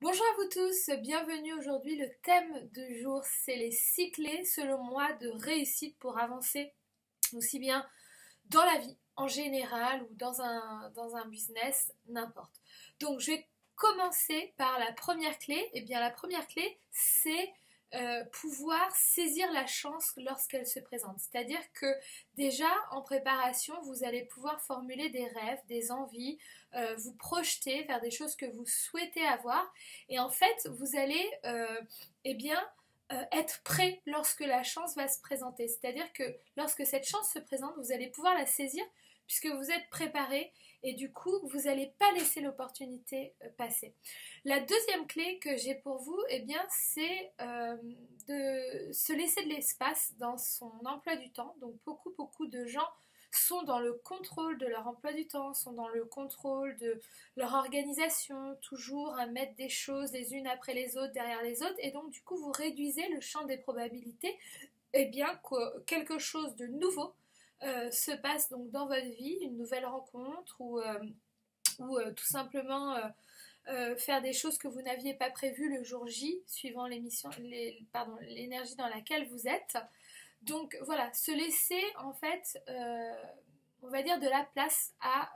Bonjour à vous tous, bienvenue aujourd'hui. Le thème du jour, c'est les 6 clés, selon moi, de réussite pour avancer aussi bien dans la vie en général ou dans un business, n'importe. Donc, je vais commencer par la première clé. Et bien, la première clé, c'est pouvoir saisir la chance lorsqu'elle se présente. C'est-à-dire que déjà en préparation, vous allez pouvoir formuler des rêves, des envies, vous projeter vers des choses que vous souhaitez avoir. Et en fait, vous allez eh bien, être prêt lorsque la chance va se présenter. C'est-à-dire que lorsque cette chance se présente, vous allez pouvoir la saisir puisque vous êtes préparé et du coup, vous n'allez pas laisser l'opportunité passer. La deuxième clé que j'ai pour vous, eh bien, c'est de se laisser de l'espace dans son emploi du temps. Donc beaucoup de gens sont dans le contrôle de leur emploi du temps, sont dans le contrôle de leur organisation, toujours à mettre des choses les unes après les autres derrière les autres, et donc du coup vous réduisez le champ des probabilités, et bien que quelque chose de nouveau se passe donc dans votre vie, une nouvelle rencontre ou tout simplement faire des choses que vous n'aviez pas prévues le jour J, suivant l'énergie dans laquelle vous êtes. Donc voilà, se laisser en fait, on va dire, de la place à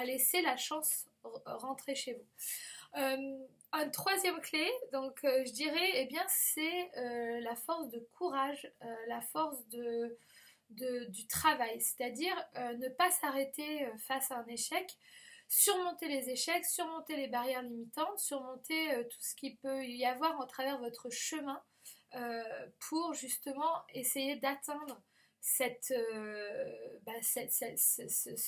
laisser la chance rentrer chez vous. Une troisième clé, donc je dirais, eh bien, c'est la force de courage, la force du travail, c'est-à-dire ne pas s'arrêter face à un échec, surmonter les échecs, surmonter les barrières limitantes, surmonter tout ce qui peut y avoir en travers votre chemin pour justement essayer d'atteindre ce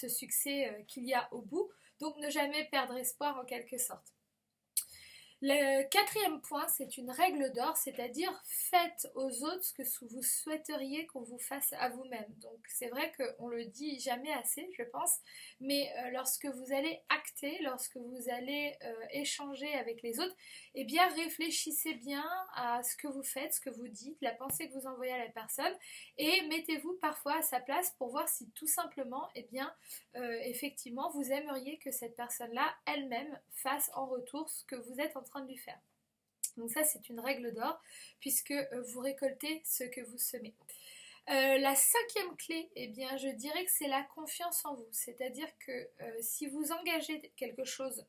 succès qu'il y a au bout. Donc ne jamais perdre espoir en quelque sorte. Le quatrième point, c'est une règle d'or, c'est-à-dire faites aux autres ce que vous souhaiteriez qu'on vous fasse à vous-même. Donc c'est vrai qu'on le dit jamais assez, je pense, mais lorsque vous allez acter, lorsque vous allez échanger avec les autres, eh bien réfléchissez bien à ce que vous faites, ce que vous dites, la pensée que vous envoyez à la personne, et mettez-vous parfois à sa place pour voir si tout simplement, eh bien, effectivement, vous aimeriez que cette personne-là, elle-même, fasse en retour ce que vous êtes en train de lui faire. Donc ça, c'est une règle d'or, puisque vous récoltez ce que vous semez. La cinquième clé, eh bien, je dirais que c'est la confiance en vous. C'est-à-dire que si vous engagez quelque chose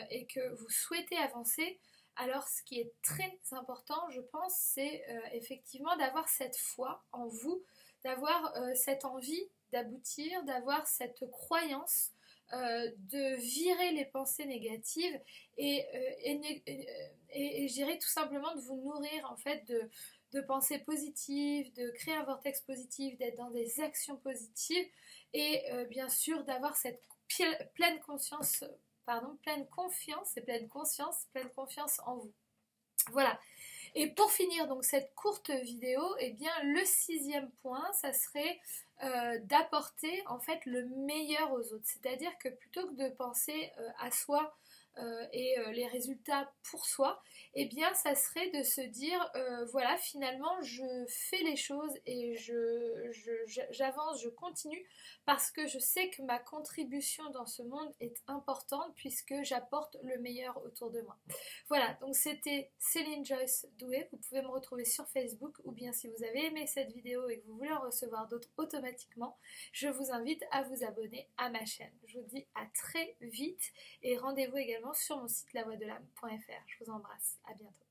et que vous souhaitez avancer, alors ce qui est très important, je pense, c'est effectivement d'avoir cette foi en vous, d'avoir cette envie d'aboutir, d'avoir cette croyance, de virer les pensées négatives et je dirais tout simplement de vous nourrir en fait de pensées positives, de créer un vortex positif, d'être dans des actions positives et bien sûr d'avoir cette pleine conscience, pleine confiance et pleine conscience, pleine confiance en vous. Voilà. Et pour finir donc cette courte vidéo, eh bien le sixième point, ça serait d'apporter en fait le meilleur aux autres. C'est-à-dire que plutôt que de penser à soi et les résultats pour soi, eh bien ça serait de se dire voilà, finalement je fais les choses et j'avance, je continue parce que je sais que ma contribution dans ce monde est importante puisque j'apporte le meilleur autour de moi. Voilà, donc c'était Céline Joyce Doué. Vous pouvez me retrouver sur Facebook ou bien si vous avez aimé cette vidéo et que vous voulez en recevoir d'autres automatiquement, je vous invite à vous abonner à ma chaîne. Je vous dis à très vite et rendez-vous également sur mon site lavoixdelame.fr. Je vous embrasse, à bientôt.